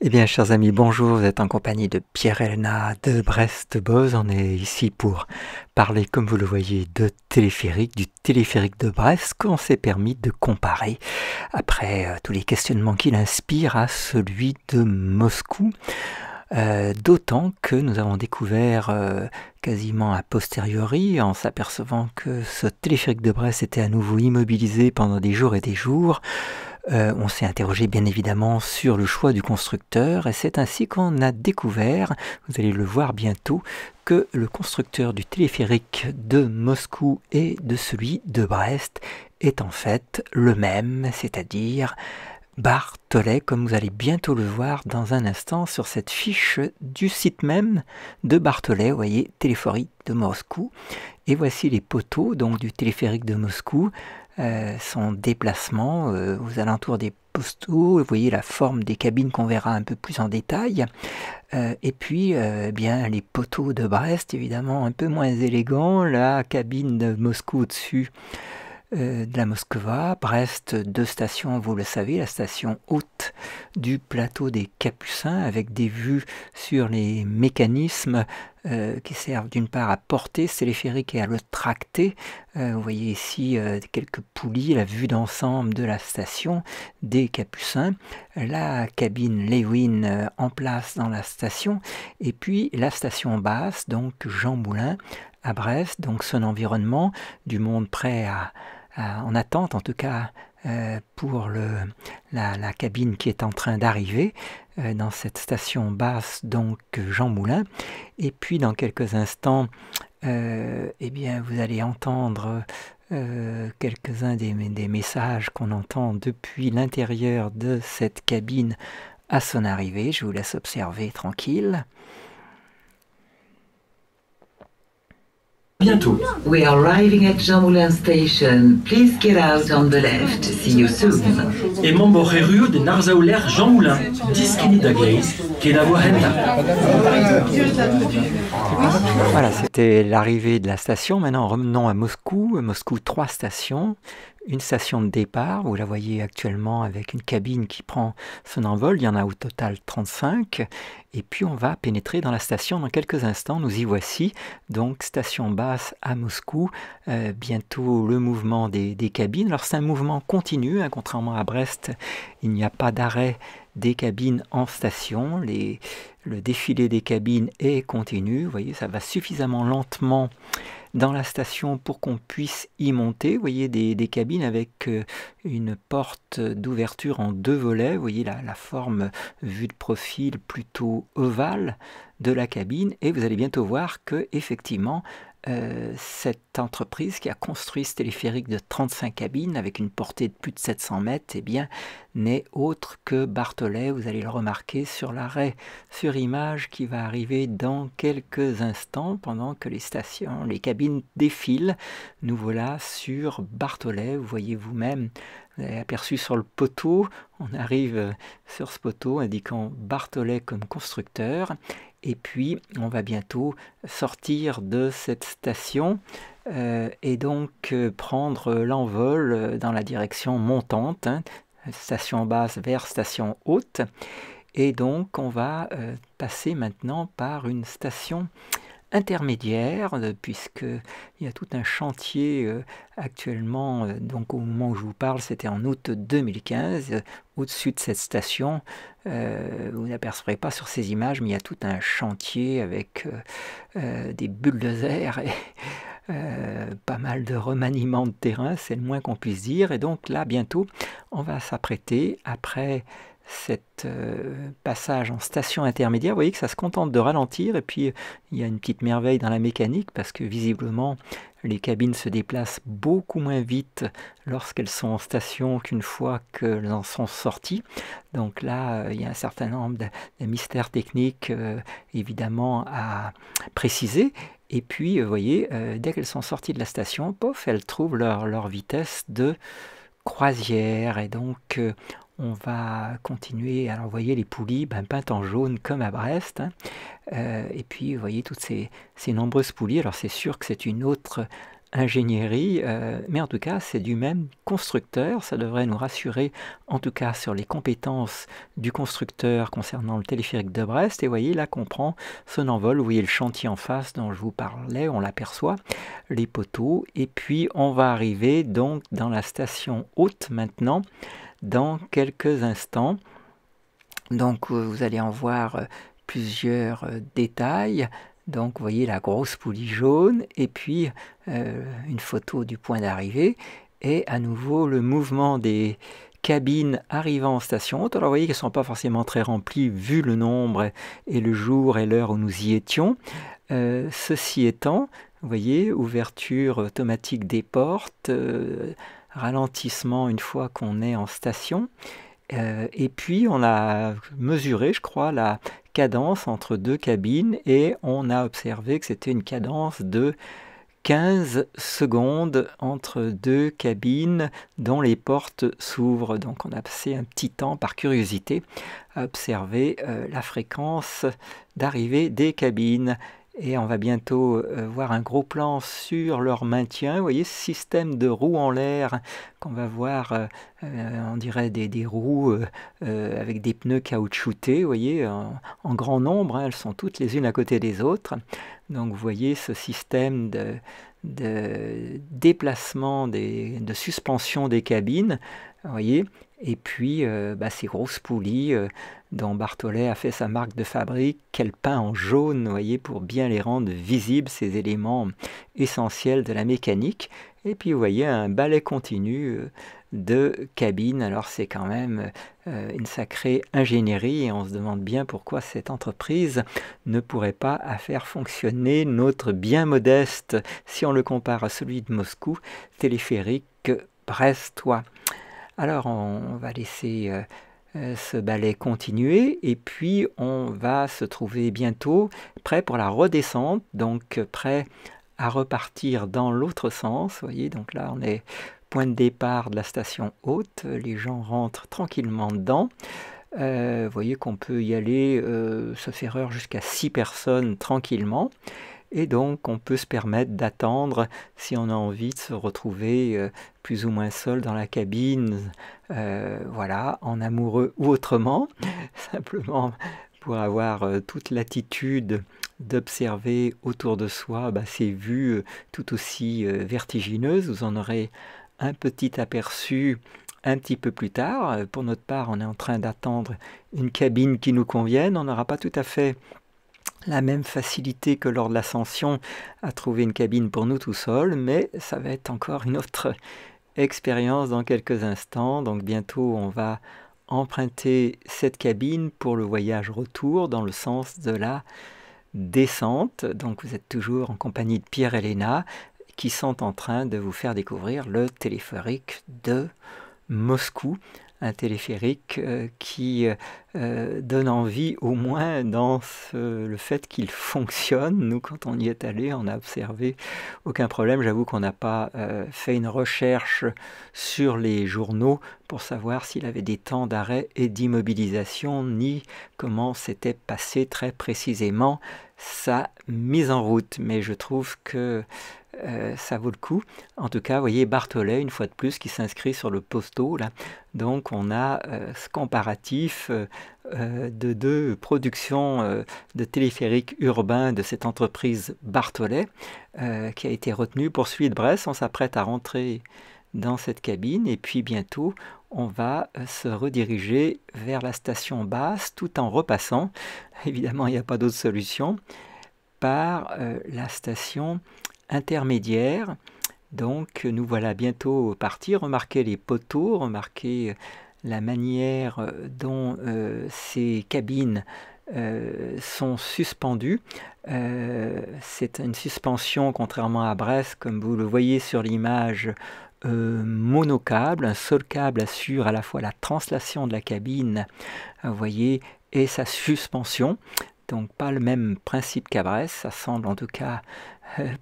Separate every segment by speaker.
Speaker 1: Eh bien, chers amis, bonjour, vous êtes en compagnie de Pierre-Elena de Brest-Boz. On est ici pour parler, comme vous le voyez, de téléphérique, du téléphérique de Brest, qu'on s'est permis de comparer, après tous les questionnements qu'il inspire, à celui de Moscou. D'autant que nous avons découvert quasiment a posteriori, en s'apercevant que ce téléphérique de Brest était à nouveau immobilisé pendant des jours et des jours. On s'est interrogé bien évidemment sur le choix du constructeur et c'est ainsi qu'on a découvert, vous allez le voir bientôt, que le constructeur du téléphérique de Moscou et de celui de Brest est en fait le même, c'est-à-dire Barthollet, comme vous allez bientôt le voir dans un instant sur cette fiche du site même de Barthollet, vous voyez, téléphérique de Moscou. Et voici les poteaux donc du téléphérique de Moscou, son déplacement aux alentours des poteaux. Vous voyez la forme des cabines qu'on verra un peu plus en détail. Et puis, bien les poteaux de Brest, évidemment un peu moins élégants. La cabine de Moscou au-dessus de la Moskva. Brest, deux stations, vous le savez, la station haute du plateau des Capucins avec des vues sur les mécanismes qui servent d'une part à porter ce téléphérique et à le tracter. Vous voyez ici quelques poulies, la vue d'ensemble de la station des Capucins, la cabine Lewin en place dans la station, et puis la station basse, donc Jean Moulin à Brest, donc son environnement, du monde prêt en attente en tout cas pour la cabine qui est en train d'arriver dans cette station basse, donc Jean Moulin. Et puis dans quelques instants, eh bien, vous allez entendre quelques-uns des messages qu'on entend depuis l'intérieur de cette cabine à son arrivée. Je vous laisse observer tranquille.
Speaker 2: Bientôt.
Speaker 3: We are arriving at Jean Moulin Station. Please get out on the left. See you soon.
Speaker 2: Et memborreru de Narzauler Jean Moulin, diskini da Gleis, Kenavo Henda.
Speaker 1: Voilà, c'était l'arrivée de la station. Maintenant, revenons à Moscou. Moscou, 3 stations. Une station de départ, vous la voyez actuellement avec une cabine qui prend son envol. Il y en a au total 35. Et puis on va pénétrer dans la station dans quelques instants. Nous y voici. Donc station basse à Moscou. Bientôt le mouvement des cabines. Alors c'est un mouvement continu, hein, contrairement à Brest. Il n'y a pas d'arrêt des cabines en station. Le défilé des cabines est continu. Vous voyez, ça va suffisamment lentement dans la station pour qu'on puisse y monter. Vous voyez des cabines avec une porte d'ouverture en 2 volets. Vous voyez la forme vue de profil plutôt ovale de la cabine. Et vous allez bientôt voir que effectivement cette entreprise qui a construit ce téléphérique de 35 cabines avec une portée de plus de 700 mètres, eh bien, n'est autre que Barthollet. Vous allez le remarquer sur l'arrêt sur image qui va arriver dans quelques instants pendant que les cabines défilent. Nous voilà sur Barthollet. Vous voyez vous-même, vous avez aperçu sur le poteau, on arrive sur ce poteau indiquant Barthollet comme constructeur. Et puis, on va bientôt sortir de cette station et donc prendre l'envol dans la direction montante, hein, station basse vers station haute. Et donc, on va passer maintenant par une station intermédiaire, puisqu'il y a tout un chantier actuellement, donc au moment où je vous parle, c'était en août 2015, au-dessus de cette station, vous n'apercevrez pas sur ces images, mais il y a tout un chantier avec des bulldozers et pas mal de remaniements de terrain, c'est le moins qu'on puisse dire, et donc là, bientôt, on va s'apprêter, après cet passage en station intermédiaire, vous voyez que ça se contente de ralentir, et puis il y a une petite merveille dans la mécanique parce que visiblement les cabines se déplacent beaucoup moins vite lorsqu'elles sont en station qu'une fois qu'elles en sont sorties. Donc là, il y a un certain nombre de mystères techniques évidemment à préciser. Et puis, vous voyez, dès qu'elles sont sorties de la station, pof, elles trouvent leur vitesse de croisière, et donc on va continuer. Alors vous voyez les poulies peintes en jaune comme à Brest, hein. Et puis vous voyez toutes ces nombreuses poulies. Alors c'est sûr que c'est une autre ingénierie, mais en tout cas c'est du même constructeur, ça devrait nous rassurer en tout cas sur les compétences du constructeur concernant le téléphérique de Brest. Et vous voyez là qu'on prend son envol, vous voyez le chantier en face dont je vous parlais, on l'aperçoit, les poteaux, et puis on va arriver donc dans la station haute maintenant, dans quelques instants. Donc vous allez en voir plusieurs détails. Donc vous voyez la grosse poulie jaune et puis une photo du point d'arrivée et à nouveau le mouvement des cabines arrivant en station haute. Alors vous voyez qu'elles ne sont pas forcément très remplies vu le nombre et le jour et l'heure où nous y étions. Ceci étant, vous voyez, ouverture automatique des portes, ralentissement une fois qu'on est en station. Et puis on a mesuré, je crois, la cadence entre deux cabines et on a observé que c'était une cadence de 15 secondes entre deux cabines dont les portes s'ouvrent. Donc on a passé un petit temps par curiosité à observer la fréquence d'arrivée des cabines. Et on va bientôt voir un gros plan sur leur maintien. Vous voyez ce système de roues en l'air qu'on va voir, on dirait des roues avec des pneus caoutchoutés, vous voyez, en grand nombre, hein, elles sont toutes les unes à côté des autres. Donc vous voyez ce système de déplacement, de suspension des cabines, vous voyez. Et puis ces grosses poulies dont Barthollet a fait sa marque de fabrique, qu'elle peint en jaune, vous voyez, pour bien les rendre visibles, ces éléments essentiels de la mécanique. Et puis vous voyez un balai continu de cabines. Alors c'est quand même une sacrée ingénierie et on se demande bien pourquoi cette entreprise ne pourrait pas faire fonctionner notre bien modeste, si on le compare à celui de Moscou, téléphérique brestois. Alors on va laisser ce balai continuer et puis on va se trouver bientôt prêt pour la redescente, donc prêt à repartir dans l'autre sens. Vous voyez, donc là on est point de départ de la station haute, les gens rentrent tranquillement dedans. Vous voyez qu'on peut y aller, sauf erreur, jusqu'à 6 personnes tranquillement. Et donc on peut se permettre d'attendre si on a envie de se retrouver plus ou moins seul dans la cabine, voilà, en amoureux ou autrement, simplement pour avoir toute l'attitude d'observer autour de soi ces vues tout aussi vertigineuses. Vous en aurez un petit aperçu un petit peu plus tard. Pour notre part, on est en train d'attendre une cabine qui nous convienne. On n'aura pas tout à fait la même facilité que lors de l'ascension à trouver une cabine pour nous tout seuls, mais ça va être encore une autre expérience dans quelques instants. Donc bientôt on va emprunter cette cabine pour le voyage retour dans le sens de la descente. Donc vous êtes toujours en compagnie de Pierre et Léna qui sont en train de vous faire découvrir le téléphérique de Moscou. Un téléphérique qui donne envie, au moins dans le fait qu'il fonctionne. Nous, quand on y est allé, on a observé aucun problème. J'avoue qu'on n'a pas fait une recherche sur les journaux pour savoir s'il avait des temps d'arrêt et d'immobilisation, ni comment s'était passé très précisément sa mise en route. Mais je trouve que ça vaut le coup. En tout cas, vous voyez Barthollet, une fois de plus, qui s'inscrit sur le posteau, là. Donc, on a ce comparatif de deux productions de téléphériques urbains de cette entreprise Barthollet, qui a été retenue pour celui de Brest. On s'apprête à rentrer dans cette cabine, et puis bientôt, on va se rediriger vers la station basse, tout en repassant, évidemment, il n'y a pas d'autre solution, par la station intermédiaire. Donc nous voilà bientôt partis. Remarquez les poteaux, remarquez la manière dont ces cabines sont suspendues. C'est une suspension, contrairement à Brest, comme vous le voyez sur l'image, monocable. Un seul câble assure à la fois la translation de la cabine, vous voyez, et sa suspension. Donc pas le même principe qu'à Brest. Ça semble en tout cas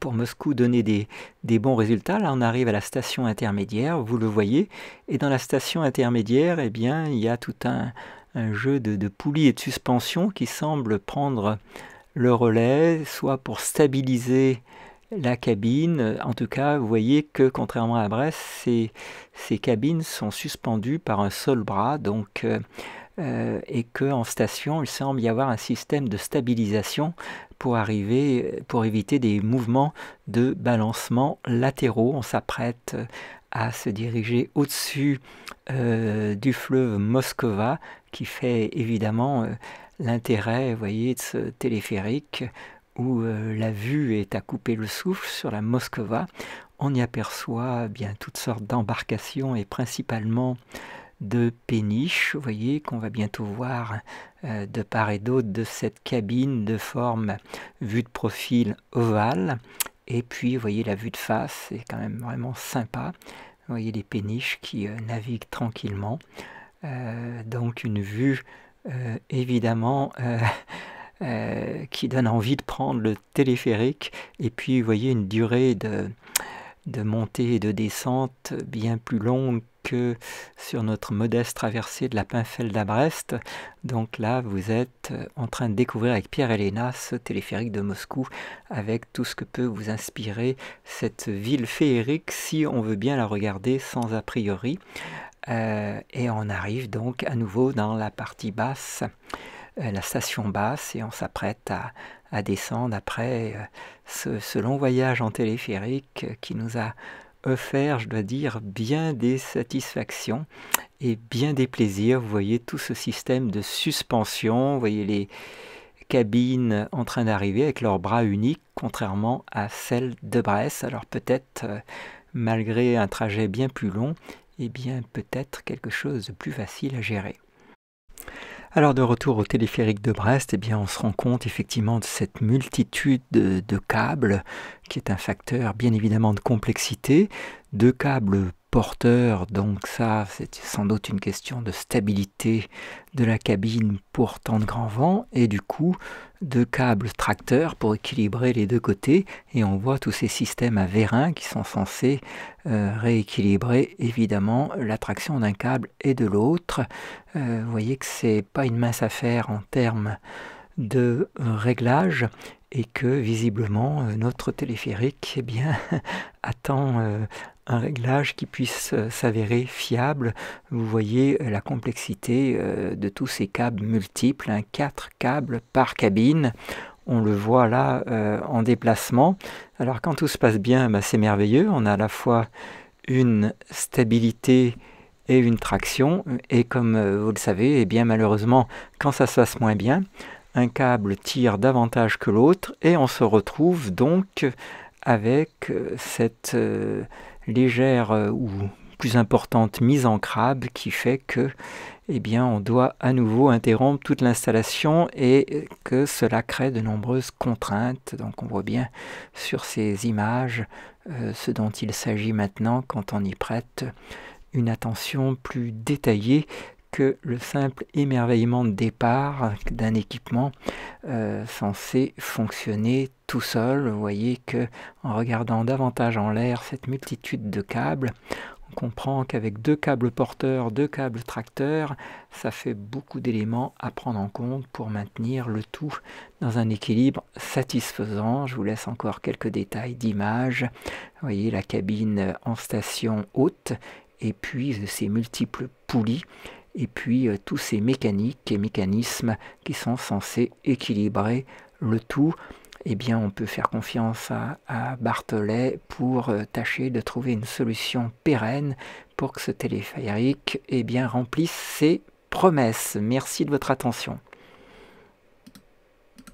Speaker 1: pour Moscou donner des bons résultats. Là on arrive à la station intermédiaire, vous le voyez, et dans la station intermédiaire, eh bien, il y a tout un jeu de poulies et de suspension qui semble prendre le relais, soit pour stabiliser la cabine, en tout cas, vous voyez que contrairement à Brest, ces cabines sont suspendues par un seul bras, donc et qu'en station, il semble y avoir un système de stabilisation pour éviter des mouvements de balancement latéraux. On s'apprête à se diriger au-dessus du fleuve Moskova, qui fait évidemment l'intérêt, vous voyez, de ce téléphérique où la vue est à couper le souffle sur la Moskova. On y aperçoit bien toutes sortes d'embarcations et principalement de péniches, vous voyez, qu'on va bientôt voir de part et d'autre de cette cabine de forme vue de profil ovale. Et puis, vous voyez, la vue de face, c'est quand même vraiment sympa. Vous voyez les péniches qui naviguent tranquillement. Donc, une vue, évidemment, qui donne envie de prendre le téléphérique. Et puis, vous voyez, une durée de montée et de descente bien plus longue que sur notre modeste traversée de la Pinfeld à Brest. Donc là, vous êtes en train de découvrir avec Pierre et Léna ce téléphérique de Moscou avec tout ce que peut vous inspirer cette ville féerique si on veut bien la regarder sans a priori. Et on arrive donc à nouveau dans la partie basse, la station basse, et on s'apprête à descendre après ce long voyage en téléphérique qui nous a offert, je dois dire, bien des satisfactions et bien des plaisirs. Vous voyez tout ce système de suspension, vous voyez les cabines en train d'arriver avec leurs bras uniques, contrairement à celles de Brest. Alors peut-être, malgré un trajet bien plus long, eh bien peut-être quelque chose de plus facile à gérer. Alors de retour au téléphérique de Brest, eh bien on se rend compte effectivement de cette multitude de câbles qui est un facteur bien évidemment de complexité, de câbles porteurs, donc ça c'est sans doute une question de stabilité de la cabine pour tant de grand vent, et du coup de câbles tracteurs pour équilibrer les deux côtés, et on voit tous ces systèmes à vérins qui sont censés rééquilibrer évidemment la traction d'un câble et de l'autre. Vous voyez que c'est pas une mince affaire en termes de réglage, et que visiblement notre téléphérique eh bien, attend un réglage qui puisse s'avérer fiable. Vous voyez la complexité de tous ces câbles multiples, 4 câbles par cabine. On le voit là en déplacement. Alors quand tout se passe bien, c'est merveilleux. On a à la fois une stabilité et une traction. Et comme vous le savez, eh bien, malheureusement, quand ça se passe moins bien, un câble tire davantage que l'autre et on se retrouve donc avec cette légère ou plus importante mise en crabe qui fait que eh bien, on doit à nouveau interrompre toute l'installation et que cela crée de nombreuses contraintes. Donc on voit bien sur ces images ce dont il s'agit maintenant quand on y prête une attention plus détaillée que le simple émerveillement de départ d'un équipement censé fonctionner tout seul. Vous voyez que en regardant davantage en l'air cette multitude de câbles, on comprend qu'avec 2 câbles porteurs, 2 câbles tracteurs, ça fait beaucoup d'éléments à prendre en compte pour maintenir le tout dans un équilibre satisfaisant. Je vous laisse encore quelques détails d'images. Vous voyez la cabine en station haute, et puis ces multiples poulies, et puis tous ces mécaniques et mécanismes qui sont censés équilibrer le tout. Eh bien, on peut faire confiance à Barthollet pour tâcher de trouver une solution pérenne pour que ce téléphérique eh bien, remplisse ses promesses. Merci de votre attention.